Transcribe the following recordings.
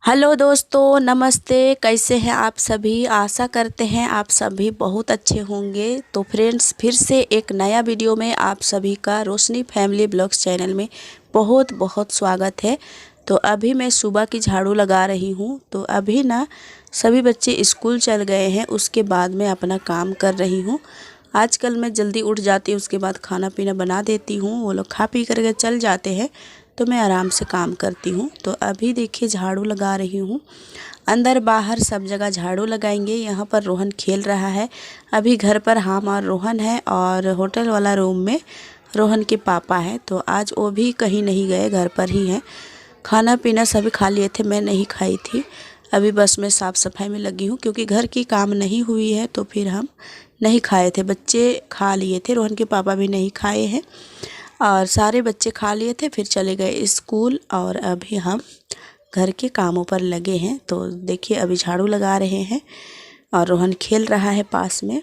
Hello दोस्तों, नमस्ते। कैसे हैं आप सभी? आशा करते हैं आप सभी बहुत अच्छे होंगे। तो फ्रेंड्स, फिर से एक नया वीडियो में आप सभी का रोशनी फैमिली ब्लॉग्स चैनल में बहुत बहुत स्वागत है। तो अभी मैं सुबह की झाड़ू लगा रही हूँ। तो अभी ना सभी बच्चे स्कूल चल गए हैं, उसके बाद मैं अपना काम कर रही हूँ। आजकल मैं जल्दी उठ जाती हूँ, उसके बाद खाना पीना बना देती हूँ। वो लोग खा पी करके चल जाते हैं तो मैं आराम से काम करती हूँ। तो अभी देखिए झाड़ू लगा रही हूँ, अंदर बाहर सब जगह झाड़ू लगाएंगे। यहाँ पर रोहन खेल रहा है। अभी घर पर हम और रोहन है, और होटल वाला रूम में रोहन के पापा हैं। तो आज वो भी कहीं नहीं गए, घर पर ही हैं। खाना पीना सभी खा लिए थे, मैं नहीं खाई थी। अभी बस मैं साफ़ सफाई में लगी हूँ, क्योंकि घर की काम नहीं हुई है तो फिर हम नहीं खाए थे। बच्चे खा लिए थे, रोहन के पापा भी नहीं खाए हैं, और सारे बच्चे खा लिए थे, फिर चले गए स्कूल। और अभी हम घर के कामों पर लगे हैं। तो देखिए अभी झाड़ू लगा रहे हैं और रोहन खेल रहा है पास में।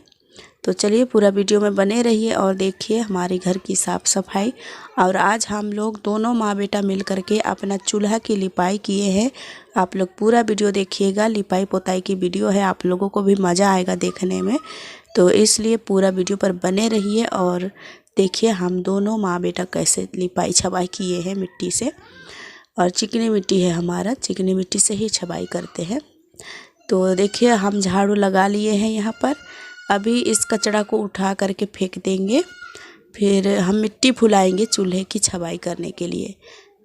तो चलिए पूरा वीडियो में बने रहिए और देखिए हमारे घर की साफ़ सफाई। और आज हम लोग दोनों माँ बेटा मिल करके अपना चूल्हा की लिपाई किए हैं। आप लोग पूरा वीडियो देखिएगा, लिपाई पोताई की वीडियो है, आप लोगों को भी मज़ा आएगा देखने में। तो इसलिए पूरा वीडियो पर बने रहिए और देखिए हम दोनों माँ बेटा कैसे लिपाई छपाई किए हैं मिट्टी से। और चिकनी मिट्टी है हमारा, चिकनी मिट्टी से ही छपाई करते हैं। तो देखिए हम झाड़ू लगा लिए हैं यहाँ पर। अभी इस कचरा को उठा करके फेंक देंगे, फिर हम मिट्टी फुलाएंगे चूल्हे की छपाई करने के लिए।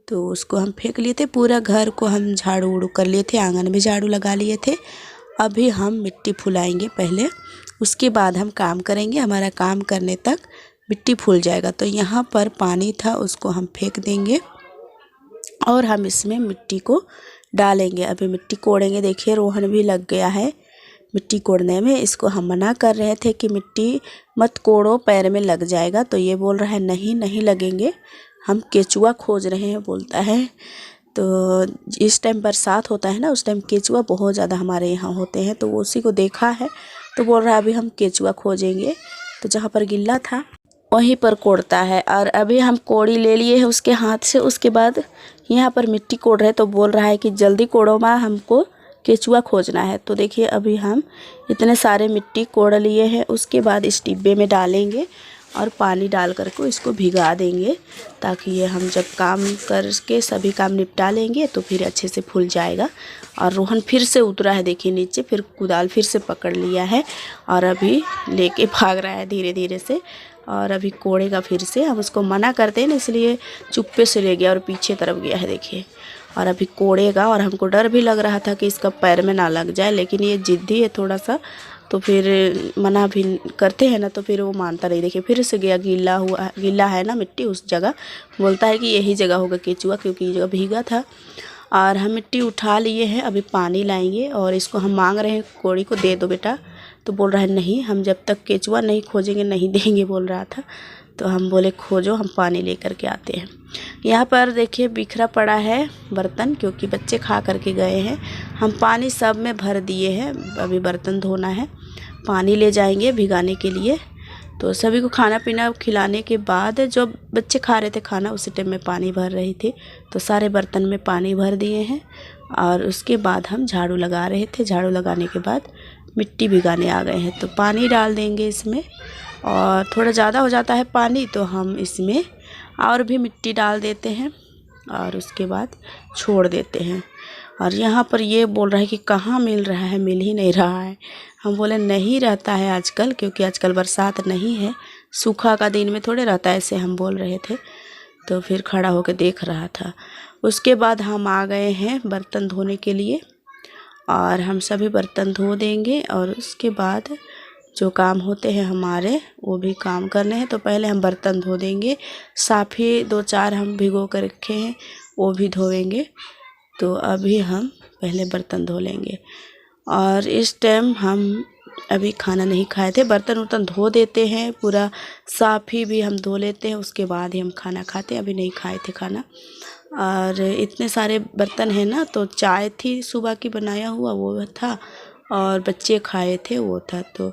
तो उसको हम फेंक लिए थे, पूरा घर को हम झाड़ू उड़ू कर लिए थे, आंगन में झाड़ू लगा लिए थे। अभी हम मिट्टी फुलाएंगे पहले, उसके बाद हम काम करेंगे। हमारा काम करने तक मिट्टी फूल जाएगा। तो यहाँ पर पानी था, उसको हम फेंक देंगे और हम इसमें मिट्टी को डालेंगे। अभी मिट्टी कोड़ेंगे। देखिए रोहन भी लग गया है मिट्टी कोड़ने में। इसको हम मना कर रहे थे कि मिट्टी मत कोड़ो, पैर में लग जाएगा। तो ये बोल रहा है नहीं नहीं लगेंगे, हम केचुआ खोज रहे हैं बोलता है। तो इस टाइम बरसात होता है ना, उस टाइम केचुआ बहुत ज़्यादा हमारे यहाँ होते हैं। तो वो उसी को देखा है, तो बोल रहा है अभी हम केचुआ खोजेंगे। तो जहाँ पर गिल्ला था वहीं पर कोड़ता है। और अभी हम कोड़ी ले लिए हैं उसके हाथ से, उसके बाद यहाँ पर मिट्टी कोड़ रहे हैं। तो बोल रहा है कि जल्दी कोड़ो माँ, हमको केचुआ खोजना है। तो देखिए अभी हम इतने सारे मिट्टी कोड़ लिए हैं, उसके बाद इस डिब्बे में डालेंगे और पानी डाल करके इसको भिगा देंगे, ताकि ये हम जब काम करके सभी काम निपटा लेंगे तो फिर अच्छे से फूल जाएगा। और रोहन फिर से उतरा है, देखिए नीचे, फिर कुदाल फिर से पकड़ लिया है और अभी लेके भाग रहा है धीरे धीरे से। और अभी कोड़ेगा फिर से। हम उसको मना करते हैं ना, इसलिए चुप्पे से ले गया और पीछे तरफ गया है देखिए। और अभी कोड़ेगा, और हमको डर भी लग रहा था कि इसका पैर में ना लग जाए, लेकिन ये ज़िद्दी है थोड़ा सा। तो फिर मना भी करते हैं ना तो फिर वो मानता नहीं। देखिए फिर से गया, गीला है ना मिट्टी उस जगह, बोलता है कि यही जगह होगा केचुआ, क्योंकि ये जगह भीगा था। और हम मिट्टी उठा लिए हैं, अभी पानी लाएंगे और इसको हम मांग रहे हैं कोड़ी को, दे दो बेटा। तो बोल रहा है नहीं, हम जब तक केचुआ नहीं खोजेंगे नहीं देंगे, बोल रहा था। तो हम बोले खोजो, हम पानी लेकर के आते हैं। यहाँ पर देखिए बिखरा पड़ा है बर्तन, क्योंकि बच्चे खा करके गए हैं। हम पानी सब में भर दिए हैं, अभी बर्तन धोना है। पानी ले जाएंगे भिगाने के लिए। तो सभी को खाना पीना खिलाने के बाद जो बच्चे खा रहे थे खाना, उसी टाइम में पानी भर रही थी। तो सारे बर्तन में पानी भर दिए हैं और उसके बाद हम झाड़ू लगा रहे थे। झाड़ू लगाने के बाद मिट्टी भिगाने आ गए हैं। तो पानी डाल देंगे इसमें, और थोड़ा ज़्यादा हो जाता है पानी तो हम इसमें और भी मिट्टी डाल देते हैं और उसके बाद छोड़ देते हैं। और यहाँ पर ये बोल रहा है कि कहाँ मिल रहा है, मिल ही नहीं रहा है। हम बोले नहीं रहता है आजकल, क्योंकि आजकल बरसात नहीं है, सूखा का दिन में थोड़े रहता है, ऐसे हम बोल रहे थे। तो फिर खड़ा होकर देख रहा था। उसके बाद हम आ गए हैं बर्तन धोने के लिए, और हम सभी बर्तन धो देंगे। और उसके बाद जो काम होते हैं हमारे वो भी काम करने हैं। तो पहले हम बर्तन धो देंगे, साफ़ी 2-4 हम भिगो कर रखे हैं वो भी धोएंगे। तो अभी हम पहले बर्तन धो लेंगे। और इस टाइम हम अभी खाना नहीं खाए थे, बर्तन वर्तन धो देते हैं, पूरा साफ़ी भी हम धो लेते हैं, उसके बाद ही हम खाना खाते हैं। अभी नहीं खाए थे खाना। और इतने सारे बर्तन हैं ना, तो चाय थी सुबह की बनाया हुआ वो था, और बच्चे खाए थे वो था। तो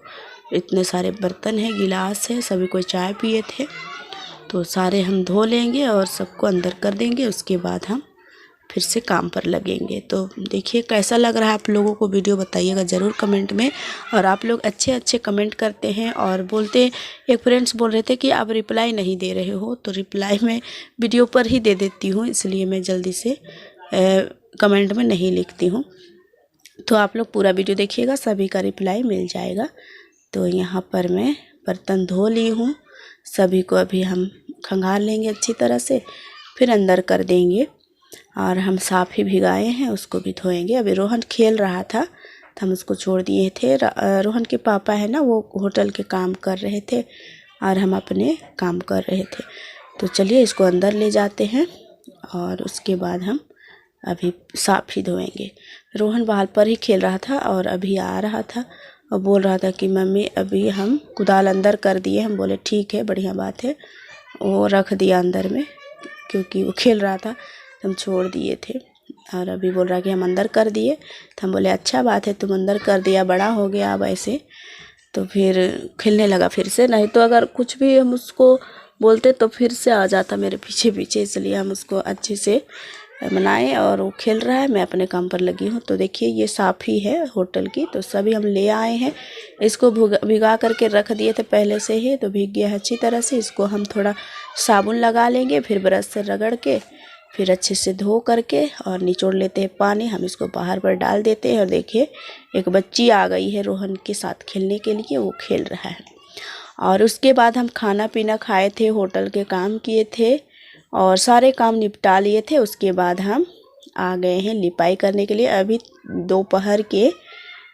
इतने सारे बर्तन हैं, गिलास है, सभी कोई चाय पिए थे। तो सारे हम धो लेंगे और सबको अंदर कर देंगे, उसके बाद हम फिर से काम पर लगेंगे। तो देखिए कैसा लग रहा है आप लोगों को वीडियो, बताइएगा ज़रूर कमेंट में। और आप लोग अच्छे अच्छे कमेंट करते हैं और बोलते, एक फ्रेंड्स बोल रहे थे कि आप रिप्लाई नहीं दे रहे हो, तो रिप्लाई मैं वीडियो पर ही दे देती हूँ, इसलिए मैं जल्दी से कमेंट में नहीं लिखती हूँ। तो आप लोग पूरा वीडियो देखिएगा, सभी का रिप्लाई मिल जाएगा। तो यहाँ पर मैं बर्तन धो ली हूँ, सभी को अभी हम खंगाल लेंगे अच्छी तरह से, फिर अंदर कर देंगे। और हम साफ़ ही भिगाए हैं, उसको भी धोएंगे। अभी रोहन खेल रहा था तो हम उसको छोड़ दिए थे। रोहन के पापा है ना, वो होटल के काम कर रहे थे और हम अपने काम कर रहे थे। तो चलिए इसको अंदर ले जाते हैं और उसके बाद हम अभी साफ़ ही धोएंगे। रोहन बाहर पर ही खेल रहा था और अभी आ रहा था और बोल रहा था कि मम्मी अभी हम कुदाल अंदर कर दिए। हम बोले ठीक है, बढ़िया बात है। वो रख दिया अंदर में क्योंकि वो खेल रहा था, हम छोड़ दिए थे। और अभी बोल रहा कि हम अंदर कर दिए, तो हम बोले अच्छा बात है, तुम अंदर कर दिया, बड़ा हो गया अब ऐसे। तो फिर खेलने लगा फिर से, नहीं तो अगर कुछ भी हम उसको बोलते तो फिर से आ जाता मेरे पीछे पीछे, इसलिए हम उसको अच्छे से मनाए। और वो खेल रहा है, मैं अपने काम पर लगी हूँ। तो देखिए ये साफ़ ही है होटल की, तो सभी हम ले आए हैं। इसको भिगा करके रख दिए थे पहले से ही, तो भीग गया है अच्छी तरह से। इसको हम थोड़ा साबुन लगा लेंगे, फिर ब्रश से रगड़ के फिर अच्छे से धो करके और निचोड़ लेते हैं पानी। हम इसको बाहर पर डाल देते हैं। और देखिए एक बच्ची आ गई है रोहन के साथ खेलने के लिए, वो खेल रहा है। और उसके बाद हम खाना पीना खाए थे, होटल के काम किए थे और सारे काम निपटा लिए थे। उसके बाद हम आ गए हैं लिपाई करने के लिए। अभी दोपहर के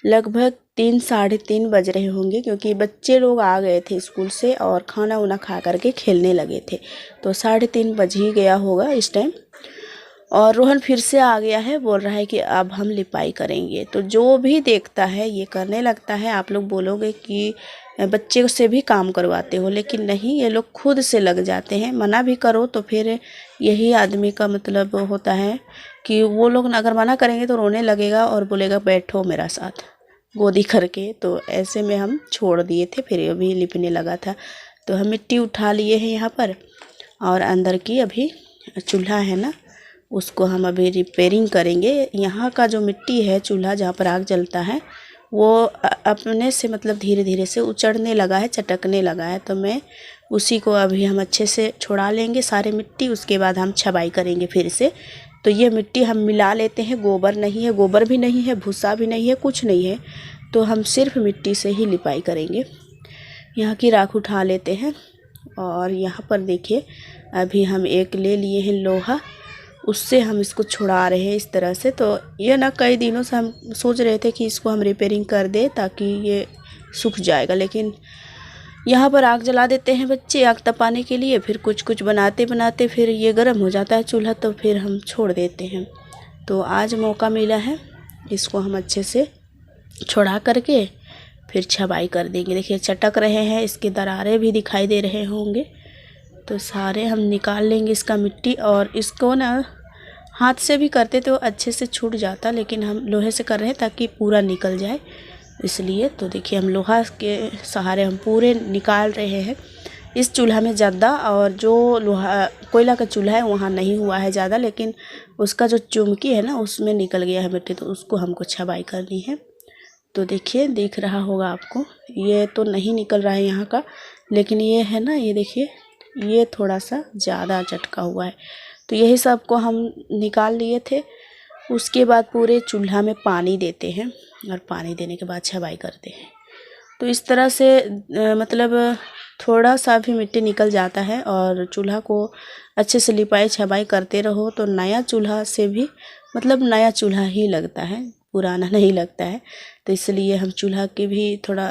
लगभग 3 साढ़े 3 बज रहे होंगे, क्योंकि बच्चे लोग आ गए थे स्कूल से और खाना वाना खा करके खेलने लगे थे। तो 3:30 बज ही गया होगा इस टाइम। और रोहन फिर से आ गया है, बोल रहा है कि अब हम लिपाई करेंगे। तो जो भी देखता है ये करने लगता है। आप लोग बोलोगे कि बच्चे से भी काम करवाते हो, लेकिन नहीं, ये लोग खुद से लग जाते हैं। मना भी करो तो फिर यही आदमी का मतलब होता है कि वो लोग अगर मना करेंगे तो रोने लगेगा और बोलेगा बैठो मेरा साथ गोदी करके। तो ऐसे में हम छोड़ दिए थे, फिर अभी लिपने लगा था। तो हम मिट्टी उठा लिए हैं यहाँ पर, और अंदर की अभी चूल्हा है ना, उसको हम अभी रिपेयरिंग करेंगे। यहाँ का जो मिट्टी है, चूल्हा जहाँ पर आग जलता है, वो अपने से मतलब धीरे धीरे से उचड़ने लगा है, चटकने लगा है। तो मैं उसी को अभी हम अच्छे से छुड़ा लेंगे सारे मिट्टी। उसके बाद हम छबाई करेंगे फिर से। तो ये मिट्टी हम मिला लेते हैं, गोबर नहीं है, गोबर भी नहीं है, भूसा भी नहीं है, कुछ नहीं है। तो हम सिर्फ मिट्टी से ही लिपाई करेंगे। यहाँ की राख उठा लेते हैं। और यहाँ पर देखिए अभी हम एक ले लिए हैं लोहा, उससे हम इसको छुड़ा रहे हैं इस तरह से। तो ये ना कई दिनों से हम सोच रहे थे कि इसको हम रिपेयरिंग कर दें ताकि ये सूख जाएगा, लेकिन यहाँ पर आग जला देते हैं बच्चे आग तपाने के लिए। फिर कुछ कुछ बनाते बनाते फिर ये गर्म हो जाता है चूल्हा, तो फिर हम छोड़ देते हैं। तो आज मौका मिला है, इसको हम अच्छे से छुड़ा करके फिर छबाई कर देंगे। देखिए चटक रहे हैं, इसके दरारें भी दिखाई दे रहे होंगे। तो सारे हम निकाल लेंगे इसका मिट्टी। और इसको ना हाथ से भी करते तो अच्छे से छूट जाता, लेकिन हम लोहे से कर रहे हैं ताकि पूरा निकल जाए, इसलिए। तो देखिए हम लोहा के सहारे हम पूरे निकाल रहे हैं। इस चूल्हा में ज़्यादा, और जो लोहा कोयला का चूल्हा है वहाँ नहीं हुआ है ज़्यादा, लेकिन उसका जो चुमकी है ना उसमें निकल गया है मिट्टी, तो उसको हमको छबाई करनी है। तो देखिए दिख रहा होगा आपको, ये तो नहीं निकल रहा है यहाँ का, लेकिन ये है ना, ये देखिए ये थोड़ा सा ज़्यादा चटका हुआ है। तो यही सब को हम निकाल लिए थे। उसके बाद पूरे चूल्हा में पानी देते हैं और पानी देने के बाद छबाई करते हैं। तो इस तरह से मतलब थोड़ा सा भी मिट्टी निकल जाता है। और चूल्हा को अच्छे से लिपाई छबाई करते रहो तो नया चूल्हा से भी मतलब नया चूल्हा ही लगता है, पुराना नहीं लगता है। तो इसलिए हम चूल्हा की भी थोड़ा,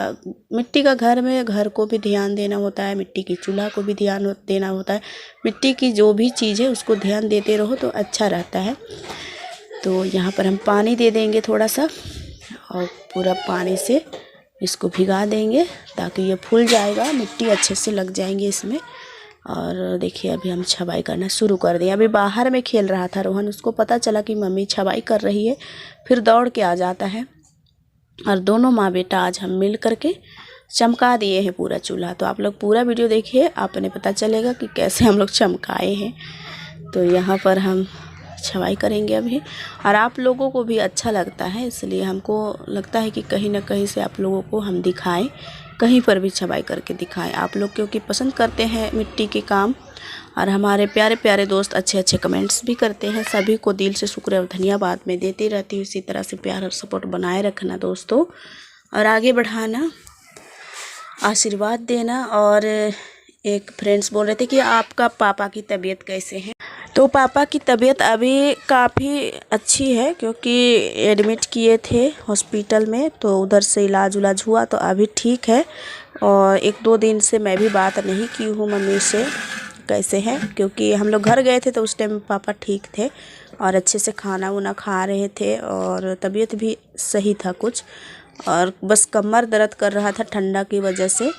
मिट्टी का घर में घर को भी ध्यान देना होता है, मिट्टी की चूल्हा को भी ध्यान देना होता है। मिट्टी की जो भी चीज़ है उसको ध्यान देते रहो तो अच्छा रहता है। तो यहाँ पर हम पानी दे देंगे थोड़ा सा, और पूरा पानी से इसको भिगा देंगे ताकि ये फूल जाएगा, मिट्टी अच्छे से लग जाएंगे इसमें। और देखिए अभी हम छबाई करना शुरू कर दिए। अभी बाहर में खेल रहा था रोहन, उसको पता चला कि मम्मी छबाई कर रही है, फिर दौड़ के आ जाता है। और दोनों माँ बेटा आज हम मिल करके चमका दिए हैं पूरा चूल्हा। तो आप लोग पूरा वीडियो देखिए, आपने पता चलेगा कि कैसे हम लोग चमकाए हैं। तो यहाँ पर हम छवाई करेंगे अभी। और आप लोगों को भी अच्छा लगता है, इसलिए हमको लगता है कि कहीं ना कहीं से आप लोगों को हम दिखाएं, कहीं पर भी छवाई करके दिखाएं। आप लोग क्योंकि पसंद करते हैं मिट्टी के काम, और हमारे प्यारे प्यारे दोस्त अच्छे अच्छे कमेंट्स भी करते हैं। सभी को दिल से शुक्र और धन्यवाद मैं देती रहती हूँ। इसी तरह से प्यार और सपोर्ट बनाए रखना दोस्तों, और आगे बढ़ाना, आशीर्वाद देना। और एक फ्रेंड्स बोल रहे थे कि आपका पापा की तबीयत कैसे है। तो पापा की तबीयत अभी काफ़ी अच्छी है, क्योंकि एडमिट किए थे हॉस्पिटल में, तो उधर से इलाज उलाज हुआ तो अभी ठीक है। और 1-2 दिन से मैं भी बात नहीं की हूँ मम्मी से कैसे हैं, क्योंकि हम लोग घर गए थे तो उस टाइम पापा ठीक थे और अच्छे से खाना वाना खा रहे थे, और तबीयत भी सही था कुछ, और बस कमर दर्द कर रहा था ठंडा की वजह से।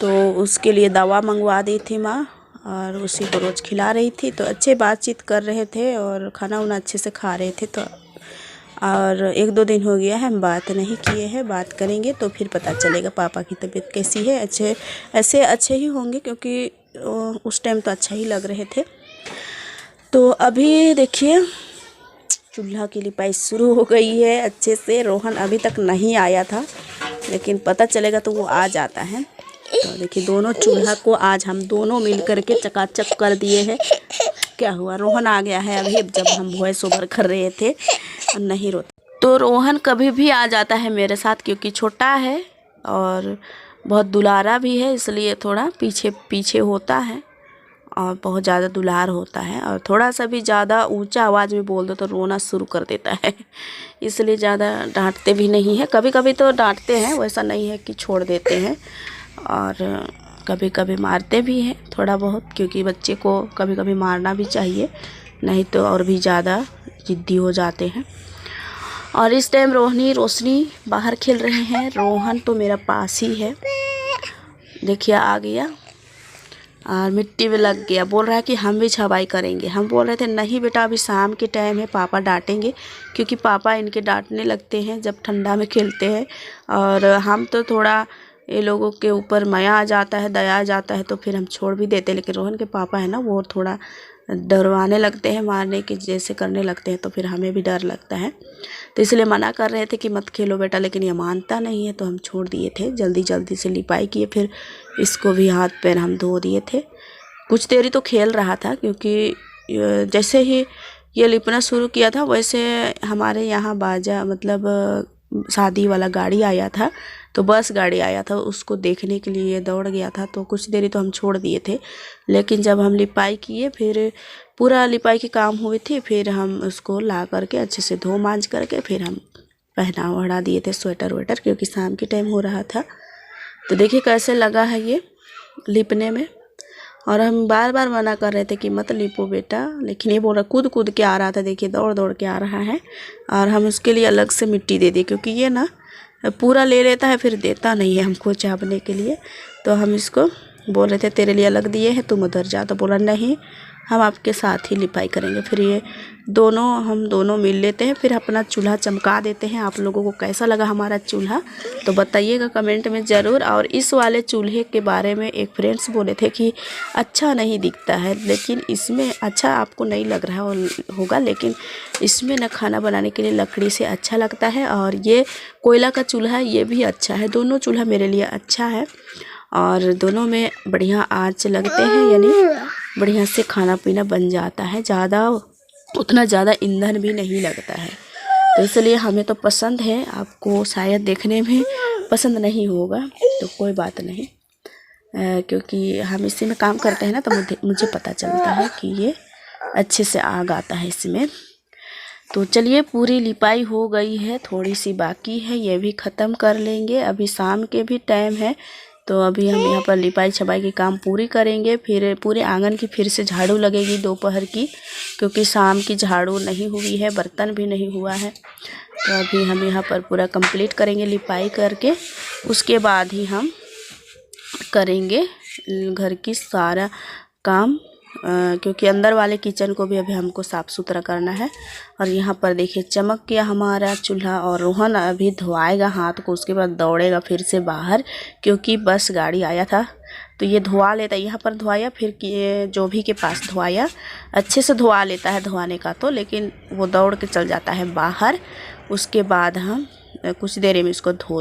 तो उसके लिए दवा मंगवा दी थी माँ, और उसी को रोज़ खिला रही थी। तो अच्छे बातचीत कर रहे थे और खाना वाना अच्छे से खा रहे थे। तो और 1-2 दिन हो गया है हम बात नहीं किए हैं, बात करेंगे तो फिर पता चलेगा पापा की तबीयत कैसी है। अच्छे ही होंगे, क्योंकि उस टाइम तो अच्छा ही लग रहे थे। तो अभी देखिए चूल्हा की लिपाई शुरू हो गई है अच्छे से। रोहन अभी तक नहीं आया था, लेकिन पता चलेगा तो वो आ जाता है। तो देखिए दोनों चूल्हा को आज हम दोनों मिल करके चकाचक कर दिए हैं। क्या हुआ, रोहन आ गया है अभी, जब हम वॉइस ओवर कर रहे थे और नहीं रोता। तो रोहन कभी भी आ जाता है मेरे साथ, क्योंकि छोटा है और बहुत दुलारा भी है, इसलिए थोड़ा पीछे पीछे होता है और बहुत ज़्यादा दुलार होता है। और थोड़ा सा भी ज़्यादा ऊंचा आवाज़ में बोल दो तो रोना शुरू कर देता है, इसलिए ज़्यादा डांटते भी नहीं है। कभी कभी तो डांटते हैं, वैसा नहीं है कि छोड़ देते हैं, और कभी कभी मारते भी हैं थोड़ा बहुत, क्योंकि बच्चे को कभी कभी मारना भी चाहिए, नहीं तो और भी ज़्यादा ज़िद्दी हो जाते हैं। और इस टाइम रोशनी बाहर खेल रहे हैं। रोहन तो मेरा पास ही है, देखिए आ गया और मिट्टी में लग गया। बोल रहा है कि हम भी छवाई करेंगे। हम बोल रहे थे नहीं बेटा, अभी शाम के टाइम है, पापा डांटेंगे, क्योंकि पापा इनके डांटने लगते हैं जब ठंडा में खेलते हैं। और हम तो थोड़ा ये लोगों के ऊपर माया आ जाता है, दया आ जाता है, तो फिर हम छोड़ भी देते हैं। लेकिन रोहन के पापा है ना, वो थोड़ा डरवाने लगते हैं, मारने के जैसे करने लगते हैं, तो फिर हमें भी डर लगता है। तो इसलिए मना कर रहे थे कि मत खेलो बेटा, लेकिन ये मानता नहीं है, तो हम छोड़ दिए थे। जल्दी जल्दी से लिपाई किए, फिर इसको भी हाथ पैर हम धो दिए थे। कुछ देरी तो खेल रहा था, क्योंकि जैसे ही ये लिपना शुरू किया था वैसे हमारे यहाँ बाजा मतलब शादी वाला गाड़ी आया था, तो बस गाड़ी आया था, उसको देखने के लिए दौड़ गया था। तो कुछ देरी तो हम छोड़ दिए थे, लेकिन जब हम लिपाई किए, फिर पूरा लिपाई की काम हुई थी, फिर हम उसको ला करके अच्छे से धो मांज करके फिर हम पहना वहना दिए थे स्वेटर वेटर, क्योंकि शाम के टाइम हो रहा था। तो देखिए कैसे लगा है ये लिपने में। और हम बार बार मना कर रहे थे कि मत लिपो बेटा, लेकिन ये बोल रहा, कूद कूद के आ रहा था, देखिए दौड़ दौड़ के आ रहा है। और हम उसके लिए अलग से मिट्टी दे दी, क्योंकि ये ना पूरा ले लेता है फिर देता नहीं है हमको चापने के लिए। तो हम इसको बोल रहे थे तेरे लिए अलग दिए हैं, तुम उधर जा। तो बोला नहीं, हम आपके साथ ही लिपाई करेंगे। फिर ये हम दोनों मिल लेते हैं, फिर अपना चूल्हा चमका देते हैं। आप लोगों को कैसा लगा हमारा चूल्हा तो बताइएगा कमेंट में ज़रूर। और इस वाले चूल्हे के बारे में एक फ्रेंड्स बोले थे कि अच्छा नहीं दिखता है, लेकिन इसमें अच्छा आपको नहीं लग रहा होगा, लेकिन इसमें ना खाना बनाने के लिए लकड़ी से अच्छा लगता है। और ये कोयला का चूल्हा है, ये भी अच्छा है। दोनों चूल्हा मेरे लिए अच्छा है, और दोनों में बढ़िया आँच लगते हैं, यानी बढ़िया से खाना पीना बन जाता है। उतना ज़्यादा ईंधन भी नहीं लगता है, तो इसलिए हमें तो पसंद है। आपको शायद देखने में पसंद नहीं होगा, तो कोई बात नहीं, क्योंकि हम इसी में काम करते हैं ना, तो मुझे पता चलता है कि ये अच्छे से आग आता है इसमें। तो चलिए पूरी लिपाई हो गई है, थोड़ी सी बाकी है, ये भी ख़त्म कर लेंगे। अभी शाम के भी टाइम है, तो अभी हम यहाँ पर लिपाई छपाई की काम पूरी करेंगे। फिर पूरे आंगन की फिर से झाड़ू लगेगी दोपहर की, क्योंकि शाम की झाड़ू नहीं हुई है, बर्तन भी नहीं हुआ है। तो अभी हम यहाँ पर पूरा कंप्लीट करेंगे लिपाई करके, उसके बाद ही हम करेंगे घर की सारा काम क्योंकि अंदर वाले किचन को भी अभी हमको साफ़ सुथरा करना है। और यहाँ पर देखिए चमक गया हमारा चूल्हा। और रोहन अभी धोआएगा हाथ को, उसके बाद दौड़ेगा फिर से बाहर, क्योंकि बस गाड़ी आया था तो ये धोआ लेता है। यहाँ पर धोआया, फिर जो भी के पास धोआया, अच्छे से धोआ लेता है धोआने का तो, लेकिन वो दौड़ के चल जाता है बाहर। उसके बाद हम कुछ देर में इसको धो